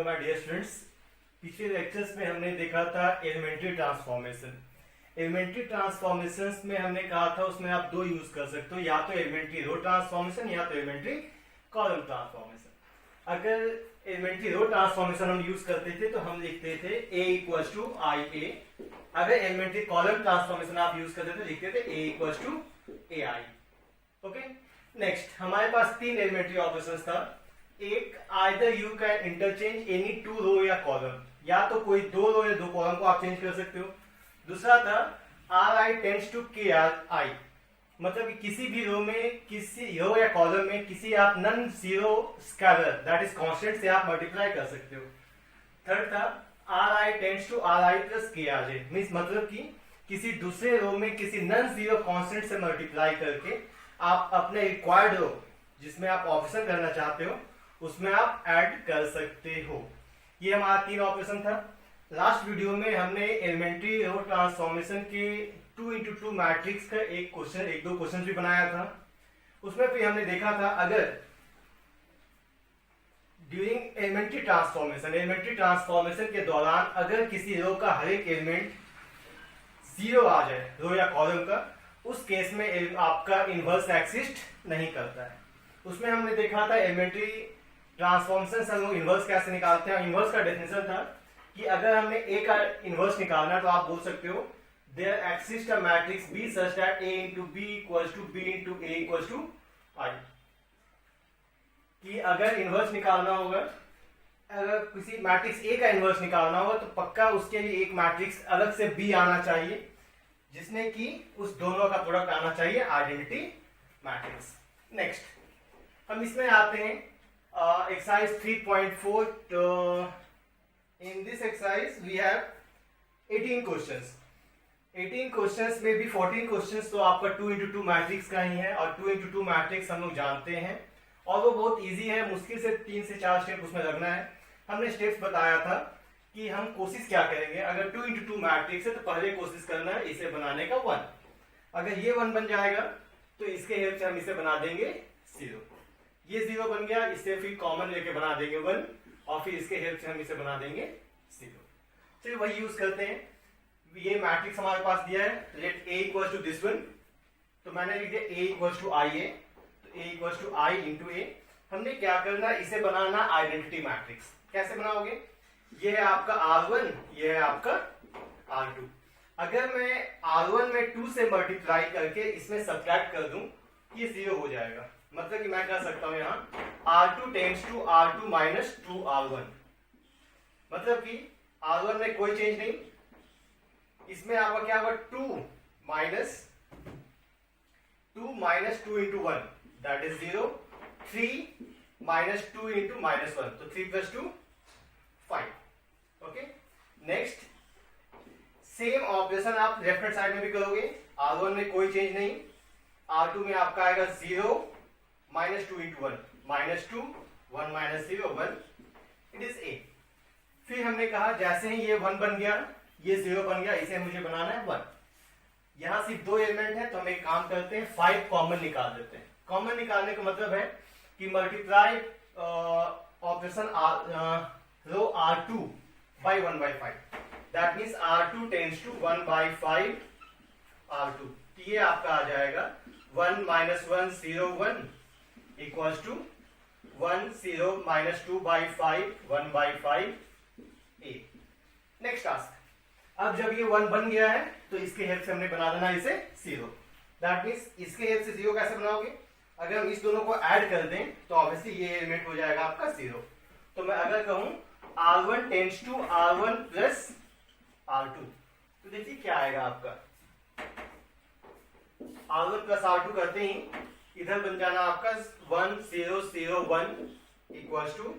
My dear students. पिछले lectures में हमने देखा था एलिमेंट्री ट्रांसफॉर्मेशन। एलिमेंट्री ट्रांसफॉर्मेशंस में हमने कहा था उसमें आप दो यूज कर सकते हो, या तो एलिमेंट्री रो ट्रांसफॉर्मेशन या तो एलिमेंट्री कॉलम ट्रांसफॉर्मेशन। अगर एलिमेंट्री रो ट्रांसफॉर्मेशन हम यूज करते थे तो हम लिखते थे a equals to I A. अगर एलिमेंट्री कॉलम ट्रांसफॉर्मेशन आप यूज करते थे लिखते थे a equals to A I. Okay, next हमारे पास तीन एलिमेंट्री ऑपरेशंस था। एक, either you can interchange any two row या कॉलम, या तो कोई दो रो या दो कॉलम को आप चेंज कर सकते हो। दूसरा था आर आई टेंड्स टू के आर आई, मतलब कि किसी भी रो में, किसी रो या कॉलम में किसी आप non zero scalar that is constant से आप मल्टीप्लाई कर सकते हो। थर्ड था R I tends to R I plus K R J, means मतलब कि किसी दूसरे रो में किसी नन जीरो कांस्टेंट से मल्टीप्लाई करके आप अपने रिक्वायर्ड रो जिसमें आप ऑपरेशन करना चाहते हो उसमें आप ऐड कर सकते हो। ये हमारा तीन ऑपरेशन था। लास्ट वीडियो में हमने एलिमेंट्री रो ट्रांसफॉर्मेशन के 2x2 मैट्रिक्स का एक दो क्वेश्चन भी बनाया था। उसमें भी हमने देखा था अगर ड्यूरिंग एलिमेंट्री ट्रांसफॉर्मेशन के दौरान अगर किसी रो का हर एक एलिमेंट जीरो आ जाए, रो या कॉलम का, उस केस में आपका इनवर्स एक्सिस्ट नहीं करता है। उसमें हमने देखा था एलिमेंट्री ट्रांसफॉर्मेशन से हम लोग इनवर्स कैसे निकालते हैं। इनवर्स का डेफिनेशन था कि अगर हमने ए का इनवर्स निकालना है तो आप बोल सकते हो there exist a matrix B such that A into B equals to B into A equals to I. कि अगर इनवर्स निकालना होगा, अगर किसी मैट्रिक्स ए का इनवर्स निकालना होगा तो पक्का उसके लिए एक मैट्रिक्स अलग से बी आना चाहिए जिसने कि उस दोनों का प्रोडक्ट आना चाहिए, आइडेंटिटी मैट्रिक्स। नेक्स्ट हम इसमें आते हैं exercise 3.4. In this exercise we have 18 questions. 18 questions में भी 14 questions तो आपका 2x2 मैट्रिक्स का ही है, और 2x2 मैट्रिक्स हम लोग जानते हैं और वो बहुत इजी है। मुश्किल से 3 से 4 स्टेप उसमें लगना है। हमने स्टेप्स बताया था कि हम कोशिश क्या करेंगे, अगर 2x2 मैट्रिक्स है तो पहले कोशिश करना है इसे बनाने का 1। अगर ये 1 बन जाएगा तो इसके हेल्प से हम इसे बना देंगे 0। ये 0 बन गया, इससे फिर कॉमन लेके बना देंगे 1, और फिर इसके हेल्प से हम इसे बना देंगे 0। चलिए वही यूज करते हैं। ये मैट्रिक्स हमारे पास दिया है, let a equals to this one, तो मैंने लिख दिया a equals to I A, तो a equals to I into A. हमने क्या करना, इसे बनाना आइडेंटिटी मैट्रिक्स। कैसे बनाओगे, ये है आपका R1, ये है आपका R2। अगर मैं R1 में 2 से मल्टीप्लाई करके इसमें सब्ट्रैक्ट कर दूं, ये 0 हो जाएगा। मतलब कि मैं कह सकता हूं यहां R2 tends to R2 minus 2R1, मतलब कि R1 में कोई चेंज नहीं, इसमें आपका क्या होगा 2 minus 2 into 1 that is 0, 3 minus 2 into minus 1, तो 3 plus 2 5। Okay, next same operation आप लेफ्ट हैंड साइड में भी करोगे। R1 में कोई चेंज नहीं, R2 में आपका आएगा 0 minus 2 into 1 minus 2, 1 minus 0 1, it is ए। फिर हमने कहा जैसे ही ये 1 बन गया, ये 0 बन गया, इसे मुझे बनाना है 1। यहां सिर्फ 2 एलिमेंट है तो हम एक काम करते हैं 5 कॉमन निकाल देते हैं। कॉमन निकालने का मतलब है कि multiply operation row R2 by 1 by 5, that means R2 tends to 1 by 5 R2। ये आपका आ जाएगा 1 minus 1 0 1 equals to 1 0 minus 2 by 5 1 by 5 A. Next task, अब जब ये 1 बन गया है तो इसके हेल्प से हमने बना देना इसे 0। दैट मीन्स इसके हेल्प से 0 कैसे बनाओगे, अगर हम इस दोनों को ऐड कर दें तो ऑब्वियसली ये एलिमेंट हो जाएगा आपका 0। तो मैं अगर कहूं R1 tends to R1 plus R2, तो देखिए क्या आएगा आपका R1 प्लस R2 करते ही इधर बन जाना आपका 1 0 0 1 इक्वल्स टू,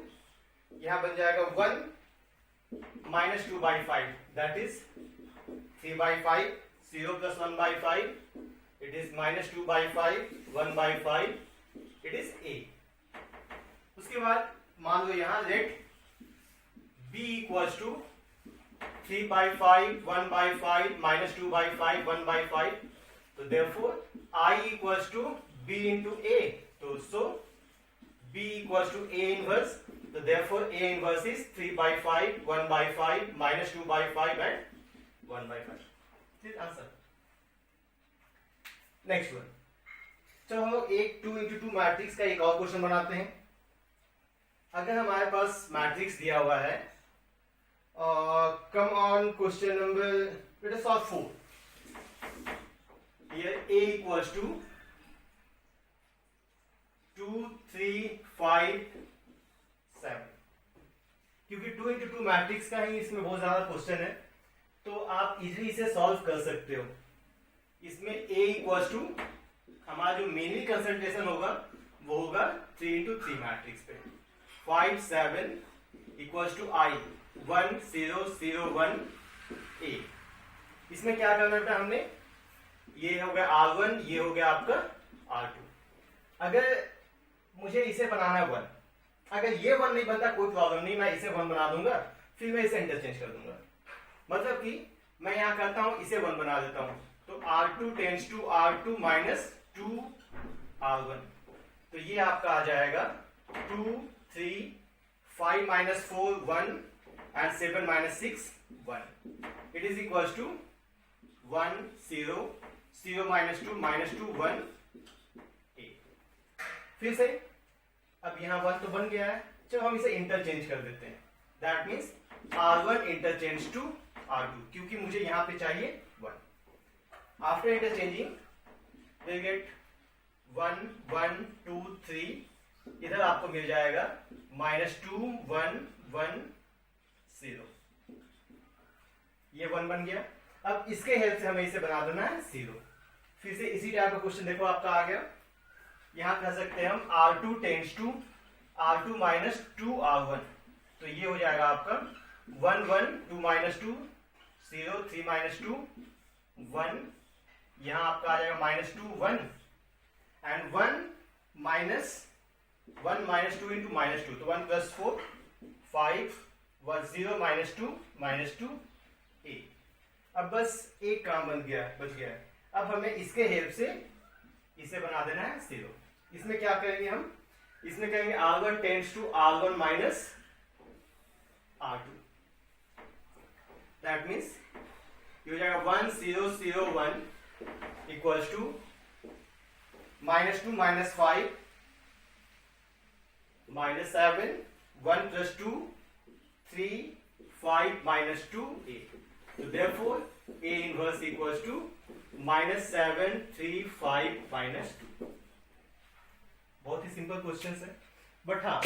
यहां बन जाएगा 1 minus 2 by 5 that is 3 by 5, 0 plus 1 by 5 it is minus 2 by 5, 1 by 5 it is A. उसके बाद मान लो यहां let b equals to 3 by 5, 1 by 5 minus 2 by 5, 1 by 5, तो therefore I equals to b into A, तो so b equals to a inverse तो therefore A inverse is 3 by 5, 1 by 5, minus 2 by 5 and 1 by 5. This answer. Next one. चलो हम लोग एक 2 into 2 matrix का एक और क्वेश्चन बनाते हैं. अगर हमारे पास मैट्रिक्स दिया हुआ है, come on question number, let us solve 4. Here A equals to 2, 3, 5, 7. क्योंकि 2 into 2 मैट्रिक्स का ही इसमें बहुत ज्यादा क्वेश्चन है, तो आप इजीली इसे सॉल्व कर सकते हो. इसमें A इक्वल्स टू हमारा जो मेनली कंसंट्रेशन होगा वो होगा 3 into 3 मैट्रिक्स पे. 5, 7 इक्वल्स टू I 1, 0, 0, 1 A. इसमें क्या करना था हमने, ये हो गया R1, ये हो गया आपका R2. अगर मुझे इसे बनाना है 1, अगर ये 1 नहीं बनता कोई प्रॉब्लम नहीं, मैं इसे 1 बना दूंगा, फिर मैं इसे इंटरचेंज कर दूंगा. मतलब कि मैं यहां करता हूं, इसे 1 बना देता हूं, तो R2 tends to R2 minus 2 R1. तो ये आपका आ जाएगा 2, 3, 5 minus 4 1 and 7 minus 6 1. It is equals to 1, 0, 0 minus 2 1 A. फिर से अब यहाँ 1 तो बन गया है, चलो हम इसे इंटरचेंज कर देते हैं. That means R1 interchange to R2, क्योंकि मुझे यहाँ पे चाहिए 1. After interchanging will get 1, 1, 2, 3. इधर आपको मिल जाएगा माइनस 2, 1, 1, 0. ये 1 बन गया. अब इसके हेल्प से हमें इसे बना देना है 0. फिर से इसी टाइप का क्वेश्चन देखो आपका आ गया. यहां कह सकते हैं हम R2 tends to R2 minus 2 R1. तो ये हो जाएगा आपका 1, 1, 2 माइनस 2, 0, 3 माइनस 2, 1. यहां आपका आ जाएगा minus 2 1 and 1 minus 2 into minus 2, तो 1 प्लस 4 5 1 0 माइनस 2 A. अब बस एक काम बच गया. अब हमें इसके हेल्प से इसे बना देना है 0. इसमें क्या करेंगे हम, इसमें कहेंगे R1 tends to R1 minus R2. That means ये हो जाएगा 1, 0, 0, 1 equals to minus 2 minus 5 minus 7 1 plus 2 3 5 minus 2 A. So therefore A inverse equals to minus 7, 3, 5, minus 2. बहुत ही सिंपल क्वेश्चन है, बट हाँ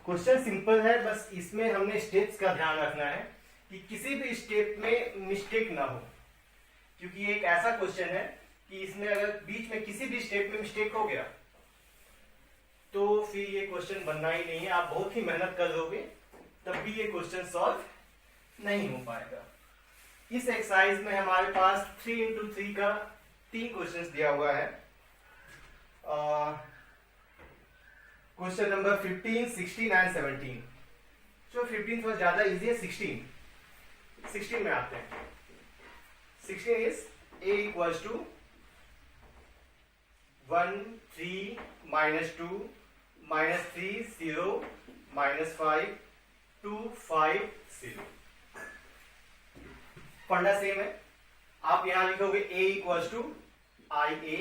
क्वेश्चन सिंपल है, बस इसमें हमने स्टेप्स का ध्यान रखना है कि किसी भी स्टेप में मिस्टेक ना हो, क्योंकि एक ऐसा क्वेश्चन है कि इसमें अगर बीच में किसी भी स्टेप में मिस्टेक हो गया तो फिर ये क्वेश्चन बनना ही नहीं है. आप बहुत ही मेहनत कर लोगे तब भी ये क्वेश्चन सॉल्व नहीं हो पाएगा. इस एक्सरसाइज में हमारे पास 3 into 3 का 3 क्वेश्चंस दिया हुआ है. Question number 15, 16 and 17. जो 15 थोड़ा ज्यादा इजी है. 16 में आते हैं. 16 is A equals to 1, 3, minus 2, minus 3, 0, minus 5, 2, 5, 0. फंडा सेम है. आप यहां लिखोगे A equals to IA.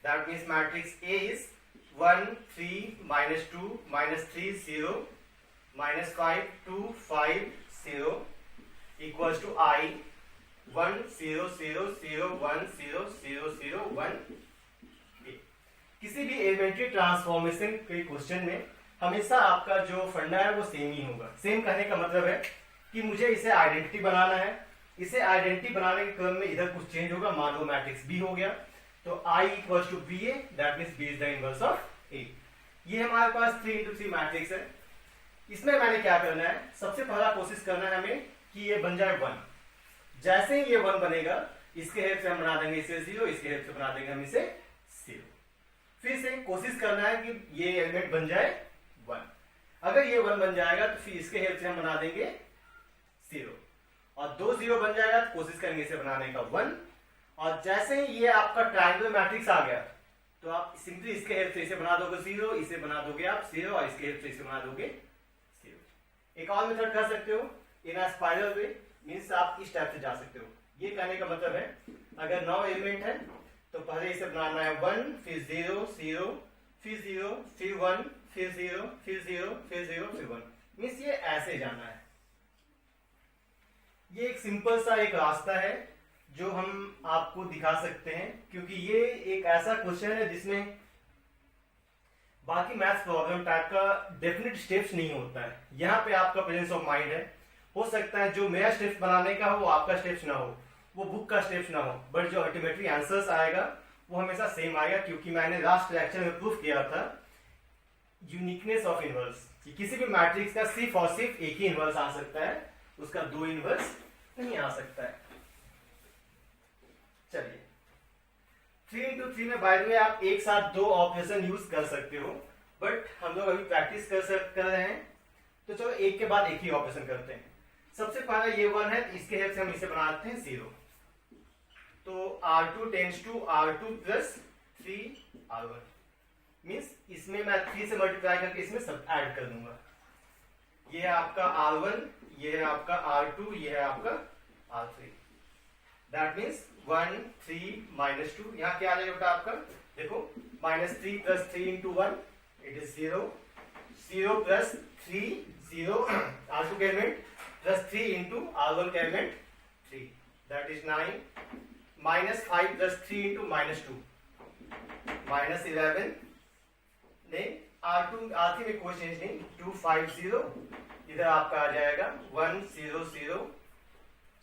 That means matrix A is 1, 3, minus 2, minus 3, 0, minus 5, 2, 5, 0 equals to I 1, 0, 0, 0, 1, 0, 0, 0, 1 A. किसी भी एलिमेंट्री ट्रांसफॉर्मेशन के क्वेश्चन में हमेशा आपका जो फंडा है वो सेम ही होगा. सेम कहने का मतलब है कि मुझे इसे आइडेंटिटी बनाना है. इसे आइडेंटिटी बनाने के क्रम में इधर कुछ चेंज होगा. मान लो मैट्रिक्स B हो गया तो I equals to BA. That means B is the inverse of A. ये हमारे पास 3 into 3 मैट्रिक्स है. इसमें मैंने क्या करना है, सबसे पहला कोशिश करना है हमें कि ये बन जाए 1. जैसे ही ये 1 बनेगा इसके हेल्प से हम बना देंगे इसे 0, इसके हेल्प से बना देंगे हम इसे 0. फिर से कोशिश करना है कि ये एलिमेंट बन जाए 1. अगर ये 1 बन जाएगा तो फिर इसके हेल्प से हम बना देंगे 0, और 2 0 बन जाएगा तो कोशिश करेंगे इसे बनाने का 1. और जैसे ही ये आपका ट्रायंगल मैट्रिक्स आ गया तो आप सिंपली इसके हेल्प से इसे बना दोगे 0, इसे बना दोगे आप 0, और इसके हेल्प से इसे बना दोगे 0. एक और मेथड कर सकते हो इन अ स्पाइरल वे, मीन्स आप इस टाइप से जा सकते हो। ये कहने का मतलब है अगर 9 एलिमेंट है तो पहले इसे बनाना है 1 फिर 0 0 फिर 0 फिर 1 फिर 0 फिर 0 फिर 0 फिर 1, मीन्स ये ऐसे जाना है। ये एक सिंपल सा एक रास्ता है जो हम आपको दिखा सकते हैं, क्योंकि ये एक ऐसा क्वेश्चन है जिसमें बाकी मैथ्स प्रॉब्लम टाइप का डेफिनेट स्टेप्स नहीं होता है। यहाँ पे आपका प्रेजेंस ऑफ माइंड है। हो सकता है जो मेरा स्टेप्स बनाने का हो वो आपका स्टेप्स ना हो, वो बुक का स्टेप्स ना हो, बट जो अल्टीमेटली आंसर्स आएगा वो हमेशा सेम आएगा, क्योंकि मैंने लास्ट लेक्चर में प्रूफ किया था यूनिकनेस ऑफ इनवर्स कि किसी भी मैट्रिक्स का सिर्फ और सिर्फ एक ही इनवर्स आ सकता है, उसका 2 इनवर्स नहीं आ सकता है। चलिए 3x3 में बाय द वे आप एक साथ 2 ऑपरेशन यूज कर सकते हो, बट हम लोग अभी प्रैक्टिस कर रहे हैं, तो चलो एक के बाद एक ही ऑपरेशन करते हैं। सबसे पहला ये 1 है, इसके हेल्प से हम इसे बनाते हैं 0। तो R2 tends to R2 plus 3R1, means इसमें मैं 3 से मल्टीप्लाई करके इसमें सब ऐड कर दूंगा। ये है आपका R1, ये है आपका R2, ये है आपका R3। दैट मीन्स 1 3 माइनस 2, यहाँ क्या आ जाएगा बेटा आपका, देखो -3 plus 3 into 1 it is 0, 0 plus 3 0 R2 का एलिमेंट प्लस 3 इंटू R1 का element 3, that is 9, -5 plus 3 into -2 -11, नहीं R2 R3 में कोई चेंज नहीं, 2 5 0, इधर आपका आ जाएगा 1 0 0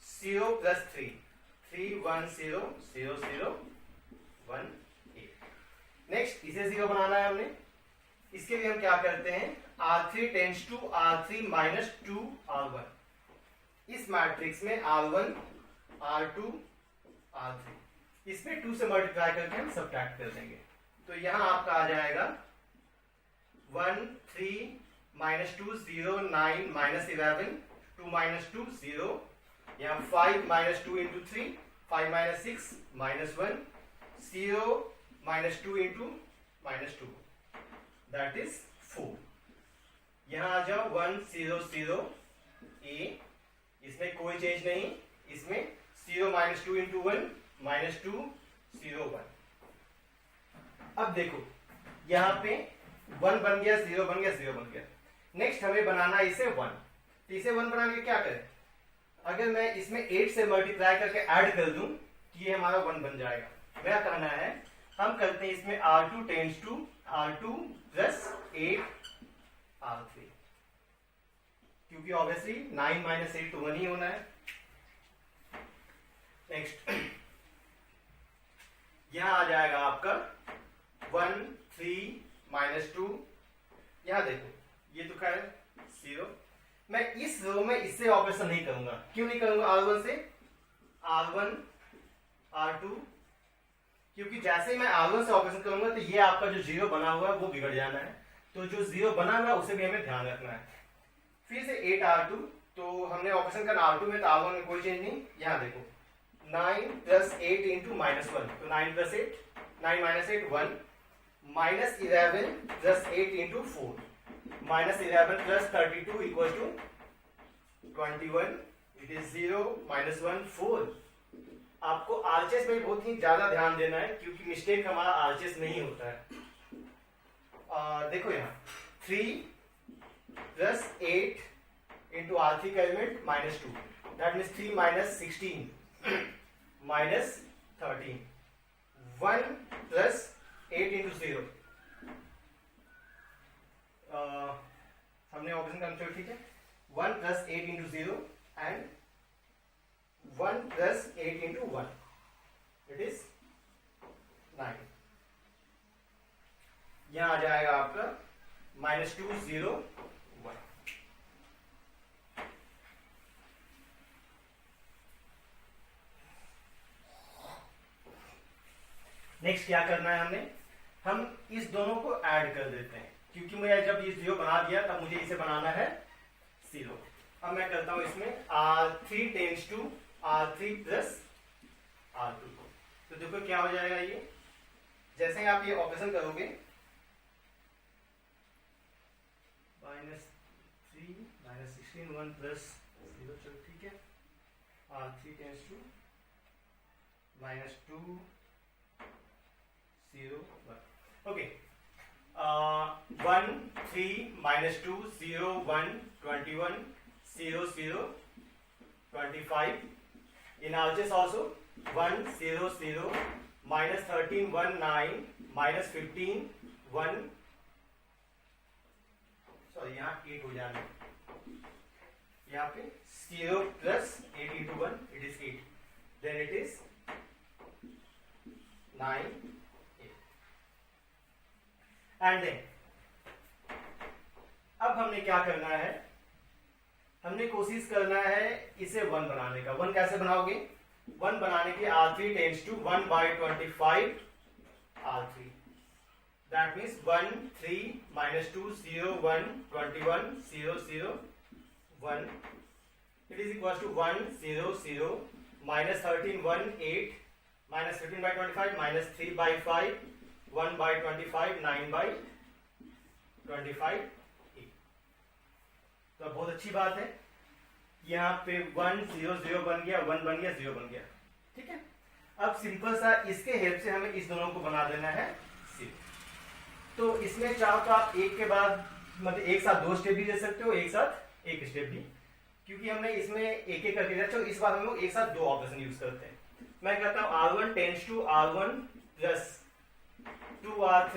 0 प्लस 3 3 1 0 0 0 1 8। नेक्स्ट इसे 0 बनाना है हमने, इसके लिए हम क्या करते हैं R3 tends to R3 minus 2 R1। इस मैट्रिक्स में R1 R2 R3, इसमें 2 से मल्टीप्लाई करके हम सब्ट्रैक्ट कर देंगे, तो यहां आपका आ जाएगा 1 3 -2 0 9 -11 2 -2 0, यहाँ 5 -2 इंटू 3 5 -6 -1 0 -2 इंटू -2, दैट इज 4। यहाँ आ जाओ 1 0 0 A, इसमें कोई चेंज नहीं, इसमें 0 -2 इंटू 1 -2 0 1। अब देखो यहाँ पे 1 बन गया, 0 बन गया, 0 बन गया। नेक्स्ट हमें बनाना है इसे 1, तो इसे 1 बनाने के क्या करें, अगर मैं इसमें 8 से मल्टीप्लाई करके ऐड कर दूं तो ये हमारा 1 बन जाएगा। मेरा कहना है हम करते हैं इसमें R2 tends to R2 plus 8 R3, क्योंकि ऑब्वियसली 9 - 8 तो 1 ही होना है। नेक्स्ट यहां आ जाएगा आपका 1 3 -2, यहां देखो ये तो खैर 0। मैं इस रो में इससे ऑपरेशन नहीं करूंगा, क्यों नहीं करूंगा R1 से, R1 R2, क्योंकि जैसे ही मैं R1 से ऑपरेशन करूंगा तो ये आपका जो 0 बना हुआ है वो बिगड़ जाना है, तो जो 0 बना हुआ है उसे भी हमें ध्यान रखना है। फिर से 8 R2, तो हमने ऑपरेशन करना R2 में, तो R1 में कोई चेंज नहीं। यहाँ देखो 9 प्लस 8 इंटू -1, तो 9 plus 8 9 -8 1 -11 plus 8 into 4 -11 plus 32 equal to 21, it is 0 -1 4। आपको आरचेस में बहुत ही ज्यादा ध्यान देना है, क्योंकि मिस्टेक हमारा आरचेस नहीं होता है। देखो यहाँ 3 प्लस 8 इंटू R3 का element -2, that means 3 -16 -13, 1 plus 8 into 0, हमने ऑपरेशन करना चाहिए, ठीक है। 1 plus 8 into 0 and 1 plus 8 into 1, it is 9। यहां आ जाएगा आपका -2 0 1। नेक्स्ट क्या करना है हमने, हम इस दोनों को ऐड कर देते हैं, क्योंकि मैं जब ये 0 बना दिया तब मुझे इसे बनाना है 0। अब मैं करता हूं इसमें R3 tends to R3 plus R2, तो देखो क्या हो जाएगा, ये जैसे ही आप ये ऑपरेशन करोगे -3 3 minus 16 1 plus 0, चलो ठीक है। R3 tends to minus 2 0 1, okay। 1 3 minus 2 0 1 21 0 0 25। in RHS also 1 0 0 minus 13 1 9 minus 15 1, sorry यहाँ 8 हो जाना, यहाँ पे 0 plus 8 into 1 it is 8, then it is 9 8, and then अब हमने क्या करना है, हमने कोशिश करना है इसे 1 बनाने का। 1 कैसे बनाओगे? 1 बनाने के R3 tends to 1 by 25 R3, that means 1 3 minus 2 0 1 21 0 0 1, it is equals to 1 0 0 minus 13 1 8 minus 15 by 25 minus 3 by 5 1 by 25 9 by 25 8। तो बहुत अच्छी बात है, यहाँ पे 1 0 0 बन गया, 1 बन गया, 0 बन गया, ठीक है। अब सिंपल सा इसके हेल्प से हमें इस दोनों को बना देना है सिर्फ। तो इसमें चाहो तो आप एक के बाद मतलब एक साथ 2 स्टेप भी दे सकते हो, एक साथ एक स्टेप भी, क्योंकि हमने इसमें एक एक करके दिया। इस बार हम लोग एक साथ 2 ऑपरेशन यूज करते हैं। मैं कहता हूं R1 tends to R1 plus 2 R3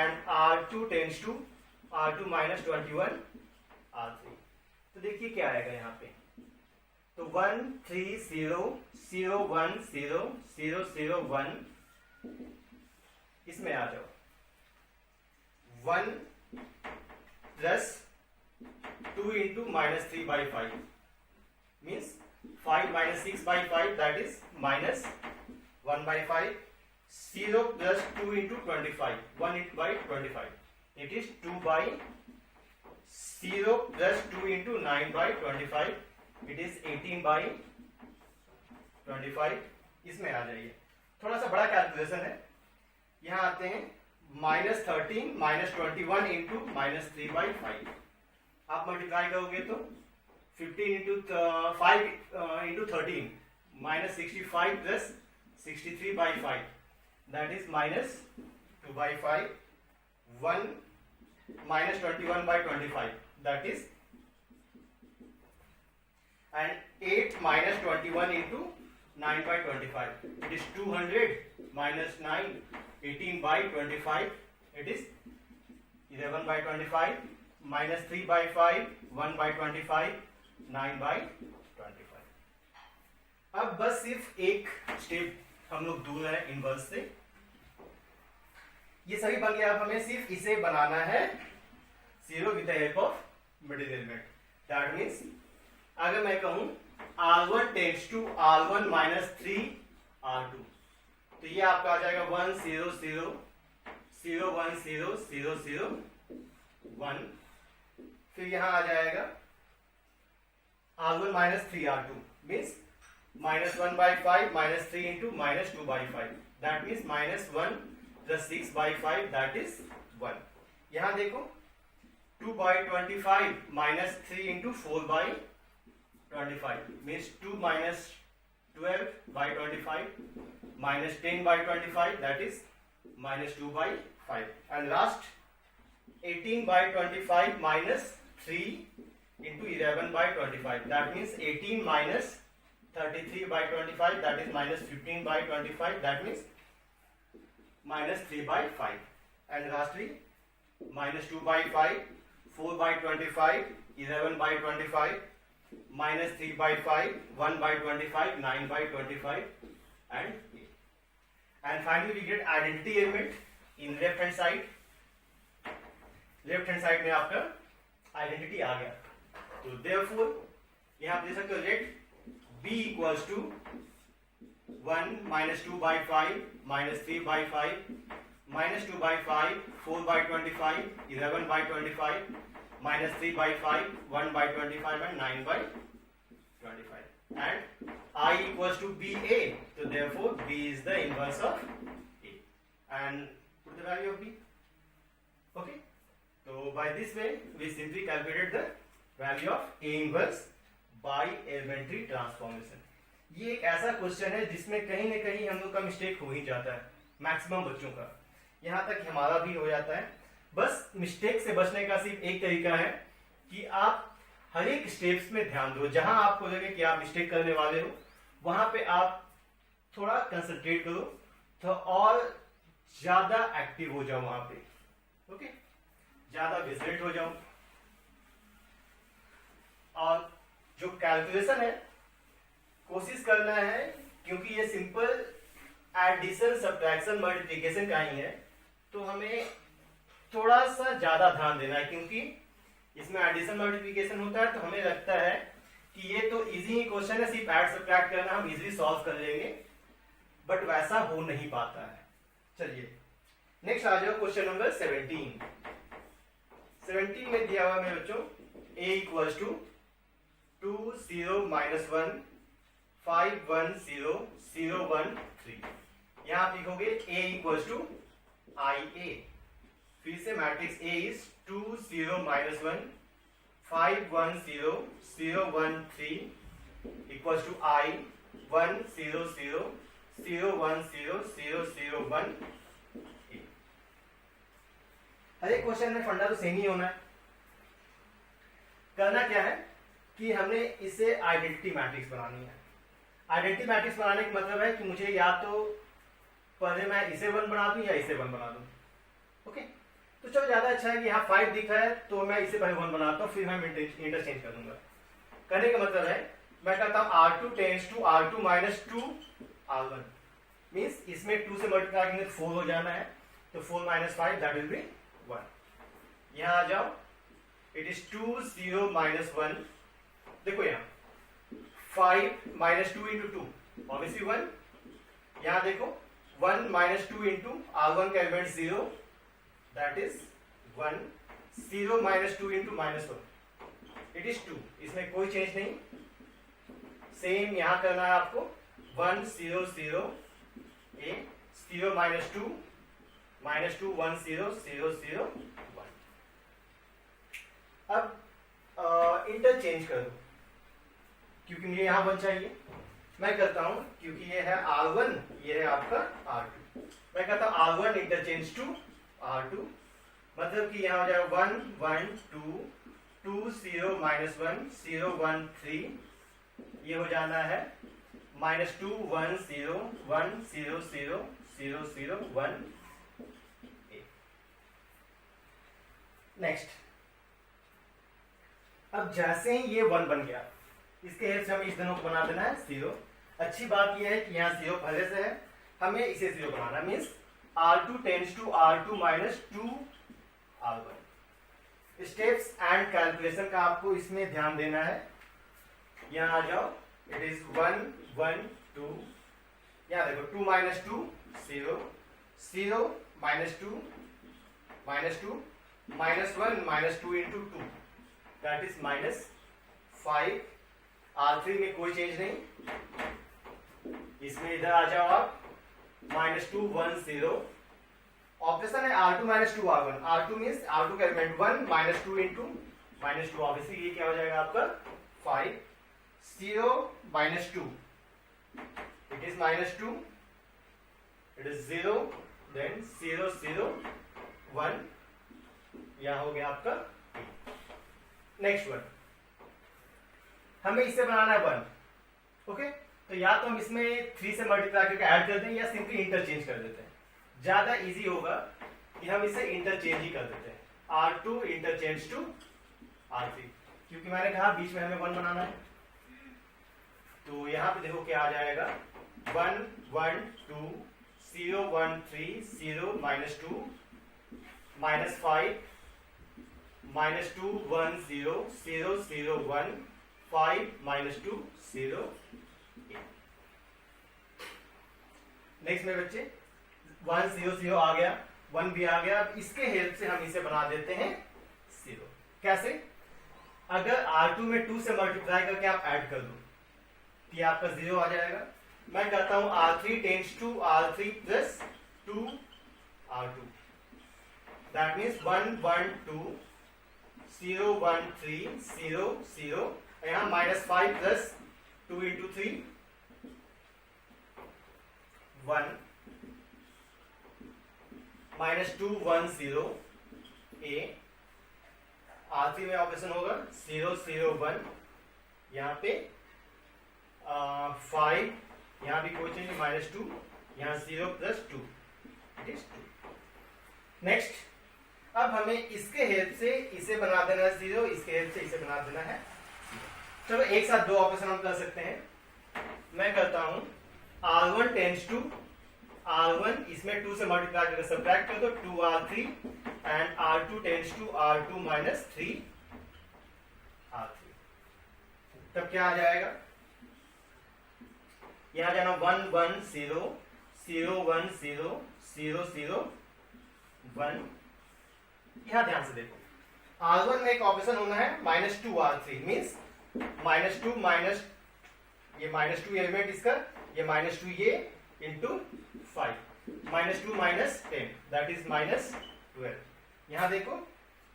and R2 tends to R2 minus 21 R3। तो देखिए क्या आएगा यहाँ पे, तो 1 3 0 0 1 0 0 0 1, इसमें आ जाओ 1 plus 2 into minus 3 by 5 means 5 minus 6 by 5, that is minus 1 by 5, 0 plus 2 into 25 1 by 25, it is 2 by 0 plus 2 into 9 by 25, it is 18 by 25। इसमें आ जाइए, थोड़ा सा बड़ा कैलकुलेशन है। यहाँ आते हैं minus 13 minus 21 into minus 3 by 5, आप मल्टीप्लाई करोगे तो 15 into 5 into 13 minus 65 plus 63 by 5, that is minus 2 by 5, 1 minus 21 by 25, that is, and 8 minus 21 into 9 by 25, it is 200 minus 9 18 by 25, it is 11 by 25 minus 3 by 5 1 by 25 9 by 25। अब बस सिर्फ एक step हम लोग दूर है इनवर्स से, ये सभी बन गया। अब हमें सिर्फ इसे बनाना है 0 with the help of middle element. That means अगर मैं कहूं R1 tends to R1 minus 3 R2, तो ये आपका आ जाएगा 1 0 0 0 1 0 0 0 1, फिर यहां आ जाएगा R1 minus 3 R2 means minus 1 by 5 minus 3 into minus 2 by 5, that means minus 1 plus 6 by 5, that is 1। यहां देखो 2 by 25 minus 3 into 4 by 25 means 2 minus 12 by 25 minus 10 by 25, that is minus 2 by 5, and last 18 by 25 minus 3 into 11 by 25, that means 18 minus 33 by 25, that is minus 15 by 25, that means minus 3 by 5, and lastly minus 2 by 5 4 by 25 11 by 25 minus 3 by 5 1 by 25 9 by 25 and 8, and finally we get identity element in left hand side। Left hand side में आपका identity आ गया, तो therefore यहां आप दे सकते हो let b equals to 1 minus 2 by 5 minus 3 by 5 minus 2 by 5 4 by 25 11 by 25 minus 3 by 5 1 by 25 and 9 by 25, and I equals to BA, so therefore B is the inverse of A, and put the value of B, okay। So by this way we simply calculated the value of A inverse by elementary transformation. ये एक ऐसा question है जिसमें कहीं ना कहीं हम लोग का मिस्टेक हो ही जाता है, मैक्सिमम बच्चों का, यहाँ तक हमारा भी हो जाता है। बस मिस्टेक से बचने का सिर्फ एक तरीका है कि आप हर एक स्टेप्स में ध्यान दो। जहां आपको लगे कि आप मिस्टेक करने वाले हो वहां पे आप थोड़ा कंसंट्रेट करो, तो और ज्यादा एक्टिव हो जाओ वहां पे, ओके, ज्यादा विजिलेट हो जाओ। और जो कैलकुलेशन है कोशिश करना है, क्योंकि ये सिंपल एडिशन सब्ट्रैक्शन मल्टीप्लिकेशन का ही है, तो हमें थोड़ा सा ज्यादा ध्यान देना है, क्योंकि इसमें एडिशन मल्टीप्लिकेशन होता है। तो हमें लगता है कि ये तो इजी ही क्वेश्चन है, सिर्फ ऐड सब्ट्रैक्ट करना हम इजीली सॉल्व कर लेंगे, बट वैसा हो नहीं पाता है। चलिए नेक्स्ट आ जाओ क्वेश्चन नंबर 17। 17 में दिया हुआ मेरे बच्चों a इक्वल्स टू 2 0 -1 5 1 0 0 1 3। यहां आप लिखोगे a इक्वल्स टू IA। फिर से matrix A is 2 0 -1 5 1 0 0 1 3 equals to I 1 0 0 0 1 0 0 0 1। हर एक क्वेश्चन में फंडा तो सेम ही होना है। करना क्या है कि हमने इसे आइडेंटिटी मैट्रिक्स बनानी है। आइडेंटिटी मैट्रिक्स बनाने का मतलब है कि मुझे या तो पहले मैं इसे 1 बना दूं या इसे 1 बना दूं, ओके। तो चलो ज्यादा अच्छा है कि यहाँ 5 दिख रहा है तो मैं इसे पहले 1 बनाता हूँ, फिर मैं इंटरचेंज कर दूंगा। करने का मतलब है मैं कहता हूँ R2 tends to R2 - 2 R1, means इसमें 2 से मल्टीप्लाई करेंगे तो 4 हो जाना है, तो 4 - 5 दैट विल बी 1। यहाँ आ जाओ, इट इज 2 0 -1। देखो यहाँ 5 - 2 × 2 ऑब्वियसली 1। यहाँ देखो 1 - 2 × R1 का element 0 that is 1। 0 - 2 × -1 it is 2। इसमें कोई चेंज नहीं। सेम यहां करना है आपको 1 0 0 A 0 - 2 -2 1 0 0 0 1। अब इंटरचेंज करो, क्योंकि मुझे यहां 1 चाहिए। मैं करता हूं, क्योंकि ये है R1 ये है आपका R2, मैं कहता हूं R1 इंटरचेंज टू R2, मतलब कि यहां हो जाएगा 1 1 2 2 0 -1 0 1 3। ये हो जाना है -2 1 0 1 0 0 0 0 1। नेक्स्ट, अब जैसे ही ये 1 बन गया, इसके हेल्प से हमें इस दोनों को बना देना है 0। अच्छी बात यह है कि यहाँ 0 पहले से है, हमें इसे 0 बनाना, means R2 tends to R2 - 2 R1। Steps and calculation का आपको इसमें ध्यान देना है। यहाँ आ जाओ, इट इज 1 1 2। यहाँ देखो 2 - 2 0 0 -2 -2 -1 -2 × 2 दैट इज -5। R3 में कोई चेंज नहीं। इसमें इधर आ जाओ आप, -2 1 0। ऑप्शन है R2 - 2 R1। R2 means R2 का एलिमेंट 1 -2 × -2, ऑब्वियसली ये क्या हो जाएगा आपका 5। 0 -2 it is -2, it is 0 then 0 0 1। यहां हो गया आपका। नेक्स्ट वन, हमें इसे बनाना है 1, ओके। तो या तो हम इसमें 3 से मल्टीप्लाई करके ऐड कर दें या सिंपली इंटरचेंज कर देते हैं। ज्यादा इजी होगा कि हम इसे इंटरचेंज ही कर देते हैं, R2 इंटरचेंज टू R3, क्योंकि मैंने कहा बीच में हमें 1 बनाना है। तो यहां पे देखो क्या आ जाएगा, 1 1 2 0 1 3 0 -2 -5 -2 1 0 0 0 1 5 -2 0 8। नेक्स्ट में बच्चे 1 0 0 आ गया, 1 भी आ गया। अब इसके हेल्प से हम इसे बना देते हैं 0। कैसे? अगर R2 में 2 से मल्टीप्लाई करके आप ऐड कर दो तो ये आपका 0 आ जाएगा। मैं कहता हूं R3 tends to R3 + 2 R2, that means 1 1 2 0 1 3 0 0, यहाँ -5 प्लस 2 इंटू 3 1 -2 1 0 a, R3 में ऑपरेशन होगा 0 0 1, यहाँ पे 5, यहाँ भी कोई चेंज नहीं, -2, यहाँ 0 प्लस 2, इट इज 2। नेक्स्ट, अब हमें इसके हेल्प से इसे बना देना है 0, इसके हेल्प से इसे बना देना है 0। चलो एक साथ दो ऑपरेशन हम कर सकते हैं। मैं करता हूं R1 टेंड्स टू R1, इसमें 2 से मल्टीप्लाई करके सब्ट्रैक्ट कर दो, 2R3, and R2 tends to R2 minus 3R3। तब क्या आ जाएगा, यहां जाना 1 1 0 0 1 0 0 0 1। यहां ध्यान से देखो, R1 में एक ऑपरेशन होना है -2R3, मीन्स -2 माइनस ये -2 एलिमेंट इसका, ये -2 ये इंटू 5, -2 माइनस 10 दैट इज -12। यहां देखो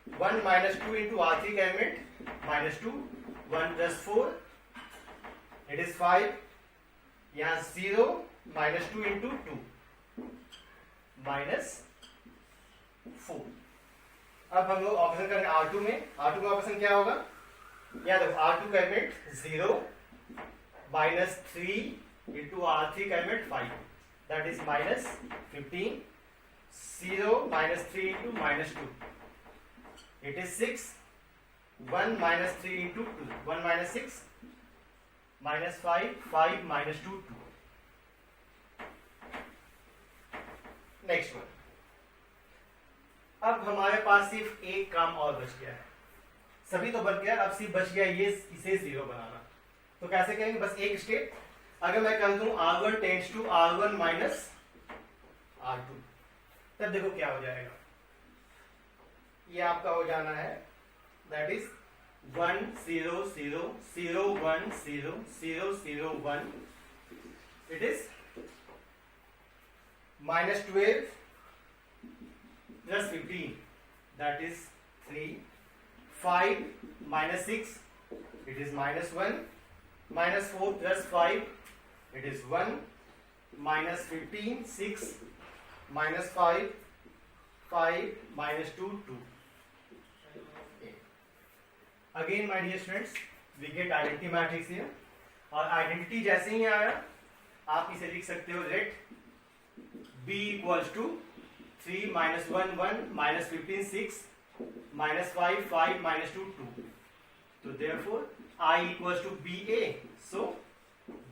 1 -2 इंटू R3 का एलिमेंट -2, 1 प्लस 4 इट इज 5, यहां 0 -2 इंटू 2 -4। अब हम लोग ऑपरेशन करेंगे R2 में। R2 का ऑपरेशन क्या होगा, याद रखो R2 का एलिमेंट 0 -3 इंटू R3 का element 5 that is -15, 0 -3 into -2 it is 6, 1 -3 into 2 1 -6, -5 5 -2 2। Next one, अब हमारे पास सिर्फ एक काम और बच गया है, सभी तो बन गया, अब सिर्फ बच गया ये इसे 0 बनाना। तो कैसे करेंगे, बस एक स्टेप, अगर मैं कर दूं R1 tends to R1 minus R2, तब देखो क्या हो जाएगा, ये आपका हो जाना है that is 1 0 0 0 1 0 0 0 1, it is -12 plus 15 that is 3, 5 minus 6 it is -1, -4 plus 5 it is 1, -15 6, -5 5 -2 2। Again my dear students, we get identity matrix here, और आइडेंटिटी जैसे ही आया आप इसे लिख सकते हो, लेट B equals to 3 -1 1 -15 6 -5 5 -2 2। तो therefore I equals to BA, so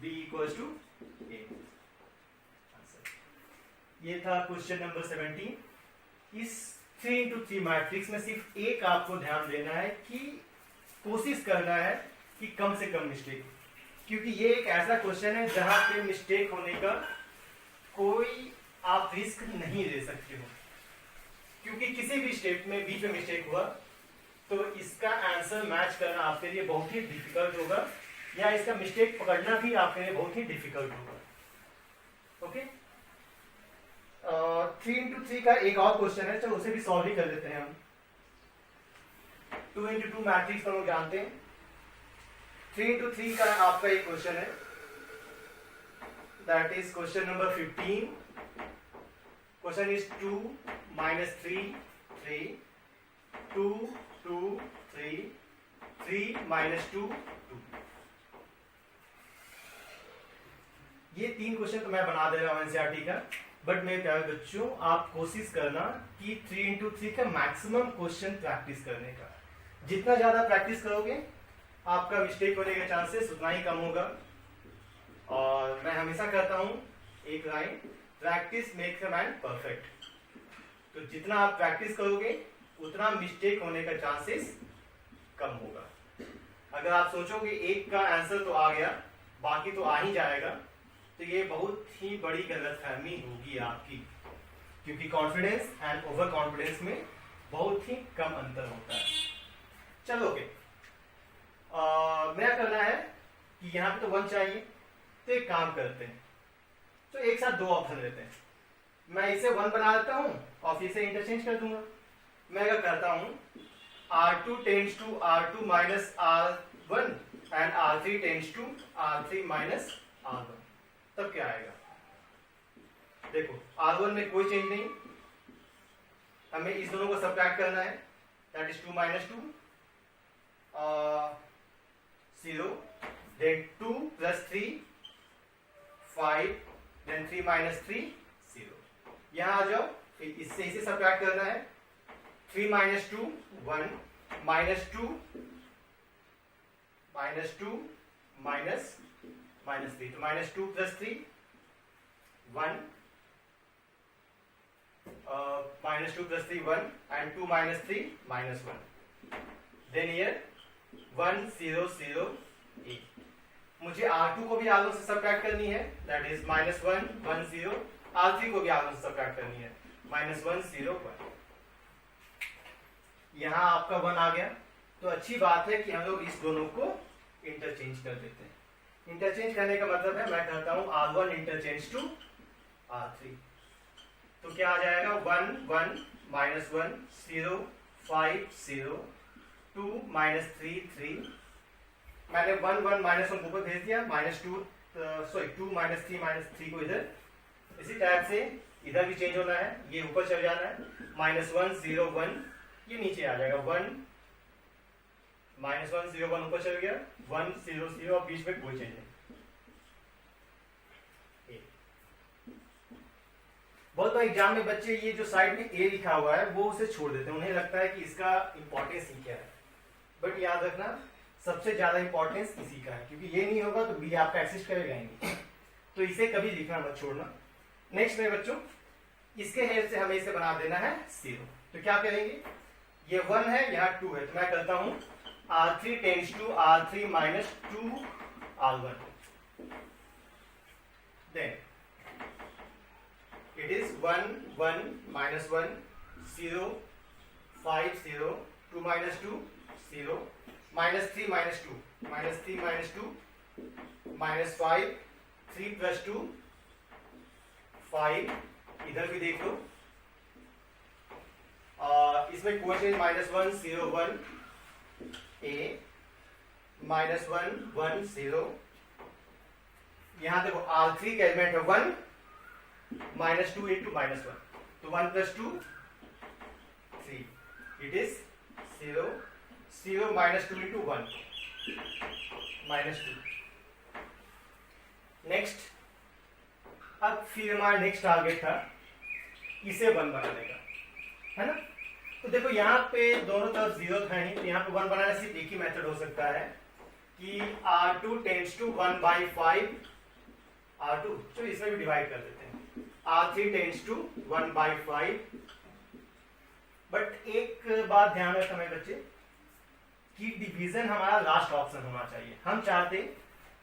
B equals to A। ये था क्वेश्चन नंबर 17। इस 3 into 3 मैट्रिक्स में सिर्फ एक आपको ध्यान देना है कि कोशिश करना है कि कम से कम मिस्टेक, क्योंकि ये एक ऐसा क्वेश्चन है जहां पे मिस्टेक होने का कोई आप रिस्क नहीं ले सकते हो, क्योंकि किसी भी स्टेप में बीच में मिस्टेक हुआ तो इसका आंसर मैच करना आपके लिए बहुत ही डिफिकल्ट होगा, या इसका मिस्टेक पकड़ना भी आपके लिए बहुत ही डिफिकल्ट होगा। ओके, 3 into 3 का एक और क्वेश्चन है, चलो उसे भी सॉल्व ही कर लेते हैं हम। 2 into 2 मैट्रिक्स तो लोग जानते हैं, 3 into 3 का आपका एक क्वेश्चन है, that is question number 15। Question is 2 -3 3 2 2 3 3 -2 2। ये 3 क्वेश्चन तो मैं बना दे रहा हूं एनसीईआरटी का, बट मेरे प्यारे बच्चों आप कोशिश करना कि 3 into 3 का मैक्सिमम क्वेश्चन प्रैक्टिस करने का। जितना ज्यादा प्रैक्टिस करोगे आपका मिस्टेक होने का चांसेस उतना ही कम होगा। और मैं हमेशा कहता हूं एक line, practice makes a man perfect. तो जितना आप प्रैक्टिस करोगे उतना मिस्टेक होने का चांसेस कम होगा। अगर आप सोचोगे एक का आंसर तो आ गया बाकी तो आ ही जाएगा, तो ये बहुत ही बड़ी गलतफहमी होगी आपकी, क्योंकि कॉन्फिडेंस एंड ओवर कॉन्फिडेंस में बहुत ही कम अंतर होता है। चलो ओके, क्या करना है कि यहाँ पे तो 1 चाहिए, तो एक काम करते हैं, तो एक साथ 2 ऑप्शन लेते हैं। मैं इसे 1 बना देता हूं और फिर से इंटरचेंज कर दूंगा। मैं क्या करता हूं R2 tends to R2 minus R1 and R3 tends to R3 minus R1, तब क्या आएगा? देखो R1 में कोई चेंज नहीं, हमें इस दोनों को सब्ट्रैक्ट करना है, that is 2 minus 2 0, then 2 plus 3 5, then 3 minus 3 0. यहाँ आ जाओ, फिर इससे इसे सब्ट्रैक्ट करना है, 3 minus 2 1, minus 2 minus 2 minus 3, तो minus 2 plus 3 1, minus 2 plus 3 1 and 2 minus 3 minus 1, then here 1 0 0 8. मुझे R2 को भी R1 से सब्ट्रैक्ट करनी है, दैट इज माइनस 1 1 0, R3 को भी R1 से सब्ट्रैक्ट करनी है, माइनस 1 0 1. यहाँ आपका 1 आ गया, तो अच्छी बात है कि हम लोग इस दोनों को इंटरचेंज कर देते हैं. इंटरचेंज करने का मतलब है, मैं कहता हूं R1 इंटरचेंज टू R3, तो क्या आ जाएगा 1 1 माइनस 1 0 5 0 2 माइनस 3 3. मैंने 1 1 माइनस 1 ऊपर भेज दिया, माइनस 2 सॉरी 2 माइनस 3 को इधर. इसी टाइप से इधर भी चेंज होना है, ये ऊपर चल जाना है, माइनस 1 0 1 ये नीचे आ जाएगा, 1 माइनस 1 0 1 ऊपर चल गया, 1 0 0 और बीच में कोई चेंज नहीं. बहुत बार एग्जाम में बच्चे ये जो साइड में ए लिखा हुआ है वो उसे छोड़ देते हैं, उन्हें लगता है कि इसका इंपॉर्टेंस ही क्या है, बट याद रखना सबसे ज्यादा इंपॉर्टेंस इसी का है, क्योंकि ये नहीं होगा तो बी आपका एग्जिस्ट करेगा ही नहीं, तो इसे कभी लिखना मत छोड़ना. नेक्स्ट में बच्चों, इसके हेल्प से हमें इसे बना देना है 0, तो क्या करेंगे, ये 1 है यहाँ 2 है, तो मैं करता हूं R3 tends to R3 minus 2 R1, then it is 1 1 minus 1 0 5 0 2 minus 2 0 minus 3 minus 2 minus 3 minus 2 minus 5 3 plus 2 5. इधर भी देख लो, इसमें कोई चेंज, माइनस 1 0 1 a माइनस 1 1 0. यहां देखो R3 का एलिमेंट है 1 माइनस 2 इंटू माइनस 1, तो 1 plus 2 3, it is 0 0 minus 2 into 1 minus 2. Next, अब फिर हमारा नेक्स्ट टारगेट था इसे 1 बनाने का, है ना. तो देखो यहाँ पे दोनों तरफ 0 था ही, तो यहाँ पे 1 बनाने सिर्फ एक ही मेथड हो सकता है कि R2 tends to 1 by 5 R2, तो इसमें भी डिवाइड कर देते हैं, R3 tends to 1 by 5. But एक बात ध्यान रखना मेरे बच्चे कि डिवीजन हमारा लास्ट ऑप्शन होना चाहिए. हम चाहते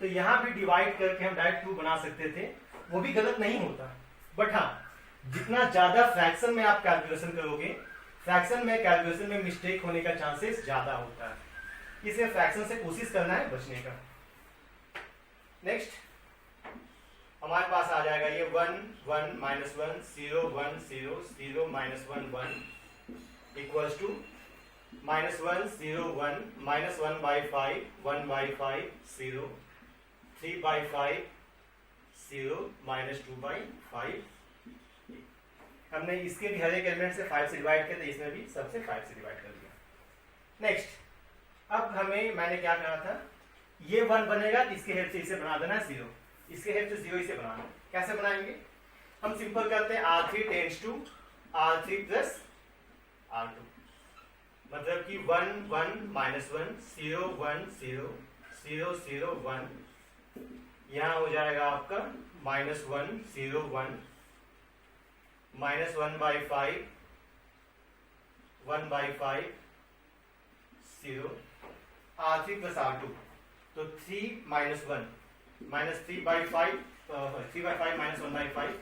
तो यहाँ भी डिवाइड करके हम डायरेक्ट 2 बना सकते थे, वो भी गलत नहीं होता, बट हाँ जितना ज्यादा फ्रैक्शन में आप कैलकुलेशन करोगे, फ्रैक्शन में कैलकुलेशन में मिस्टेक होने का चांसेस ज्यादा होता है, इसलिए फ्रैक्शन से कोशिश करना है बचने का. नेक्स्ट हमारे पास आ जाएगा ये 1 1 minus 1 0 1 0 0 minus 1 1 equals to minus 1 0 1 minus 1 by 5 1 by 5 0 3 by 5 0 minus 2 by 5. हमने इसके भी हर एक एलिमेंट से 5 से डिवाइड किया, तो इसमें भी सबसे 5 से डिवाइड कर दिया. नेक्स्ट, अब हमें मैंने क्या कहा था, ये 1 बनेगा तो इसके हेल्प से इसे बना देना है 0, इसके हेल्प से 0 इसे बनाना. कैसे बनाएंगे, हम सिंपल करते हैं R3 tends to R3 plus R2, मतलब कि 1 1 माइनस 1 0 1 0 0 0 1, यहाँ हो जाएगा आपका minus 1 0 1 minus 1 by 5 1 by 5 0 R3 plus R2, तो 3 minus 1 minus 3 by 5 3 by 5 minus 1 by 5,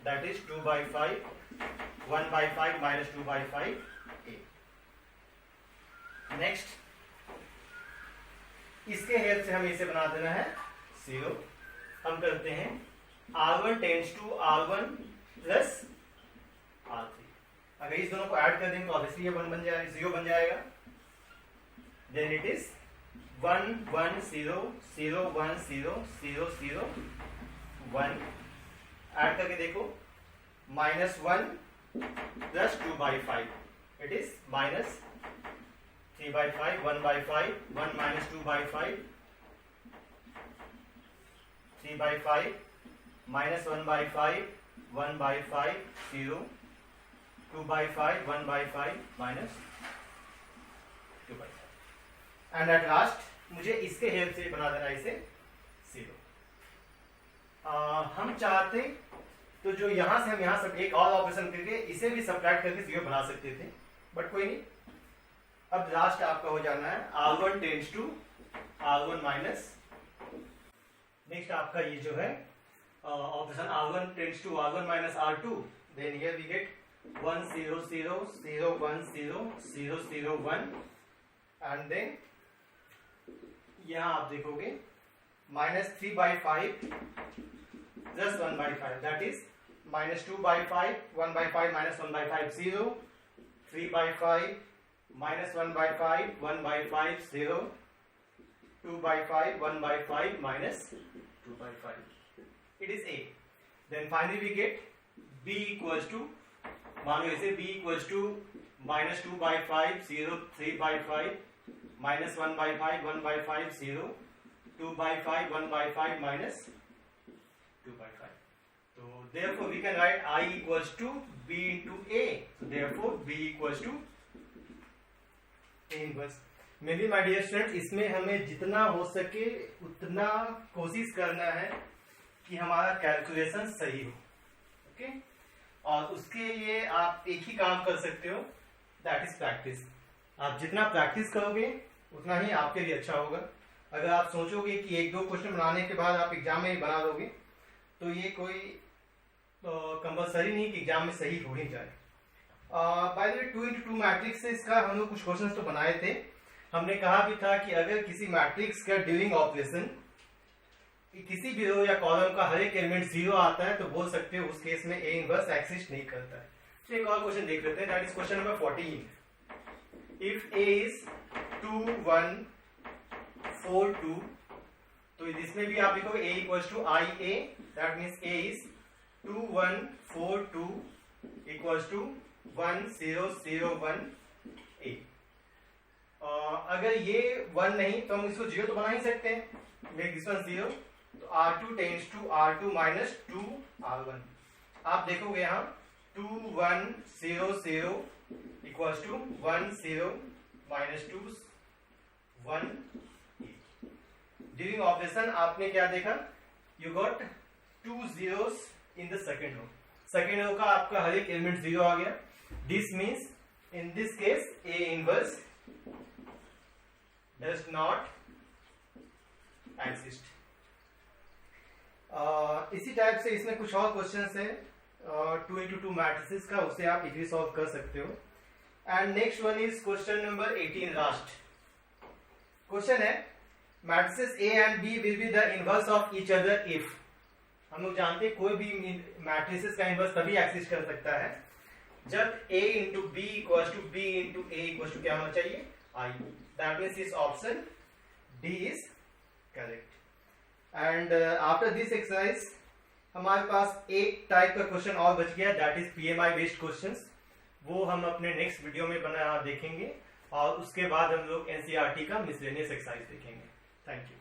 that is 2 by 5 1 by 5 minus 2 by 5 a. Next, इसके हेल्प से हमें इसे बना देना है 0. हम करते हैं R1 tends to R1 plus R3. अगर इस दोनों को ऐड कर देंगे तो ऑब्वियसली ये 1 बन जाएगा, 0 बन जाएगा. then it is 1 1 0 0 1 0 0 0 1. ऐड करके देखो, -1 plus 2/5, it is -3/5, 1/5, 1 minus 2/5, 3/5, -1/5, 1/5, 0, 2/5, 1/5, -2/5. And at last मुझे इसके हेल्प से बना देना इसे 0. हम चाहते तो जो यहां से हम यहां सब एक और ऑपरेशन करके इसे भी सब्ट्रैक्ट करके 0 बना सकते थे, बट कोई नहीं. अब लास्ट आपका हो जाना है R1 tends to R1 minus. Next आपका ये जो है operation R1 tends to R1 minus R2. Then here we get 1 0 0 0 1 0 0 0 1. And then यहां आप देखोगे -3/5 plus 1/5, that is -2/5, 1/5 -1/5 0, 3/5 -1/5 1/5 0, 2/5 1/5 -2/5. It is A. Then finally we get B equals to, मानो इसे B equals to -2/5 0, 3/5 -1/5 1/5 0, 2/5 1/5 -2/5. So therefore we can write I equals to B into A. So therefore B equals to A inverse. मेरी my dear students, इसमें हमें जितना हो सके उतना कोशिश करना है कि हमारा कैलकुलेशन सही हो. ओके, और उसके लिए आप एक ही काम कर सकते हो, दैट इज प्रैक्टिस. आप जितना प्रैक्टिस करोगे उतना ही आपके लिए अच्छा होगा. अगर आप सोचोगे कि 1-2 क्वेश्चन बनाने के बाद आप एग्जाम में बना दोगे तो ये कोई कंपलसरी नहीं कि एग्जाम में सही हो ही जाए. By the way 2x2 matrix का हम लोग कुछ क्वेश्चन तो बनाए थे. हमने कहा भी था कि अगर किसी मैट्रिक्स का ड्यूरिंग ऑपरेशन किसी भी रो या कॉलम का हर एक एलिमेंट 0 आता है तो बोल सकते हो उस केस में A इनवर्स एक्सिस्ट नहीं करता है. तो एक और क्वेश्चन देख लेते हैं, that is question number 14. If A is 2 1 4 2, तो इसमें भी आप लिखोगे A equals to IA, that means A is 2 1 4 2 equals to 1 0 0 1 A. अगर ये 1 नहीं तो हम इसको 0 तो बना ही सकते हैं. मेक दिस वन 0, तो R2 tends to R2 minus 2 R1. आप देखोगे यहाँ 2 1 0 0 equals to 1 0 minus 2 1. During operation आपने क्या देखा, you got 2 zeros in the second row. Second row का आपका हर एक एलिमेंट 0 आ गया. This means in this case A inverse does not exist. इसी टाइप से इसमें कुछ और क्वेश्चंस है 2x2 मैट्रिसेस का, उसे आप इजीली सॉल्व कर सकते हो. And next one is question number 18, last question है matrices A and B will be the inverse of each other if. हम लोग जानते हैं कोई भी मैट्रिसेस का इनवर्स तभी एक्सिस्ट कर सकता है जब A into B equals to B into A equals to क्या होना चाहिए, I. दैट मीन्स इस option D is correct. And after this exercise हमारे पास एक टाइप का क्वेश्चन और बच गया, that is PMI based questions. वो हम अपने नेक्स्ट वीडियो में देखेंगे और उसके बाद हम लोग NCERT का मिसलेनियस एक्सरसाइज देखेंगे. Thank you.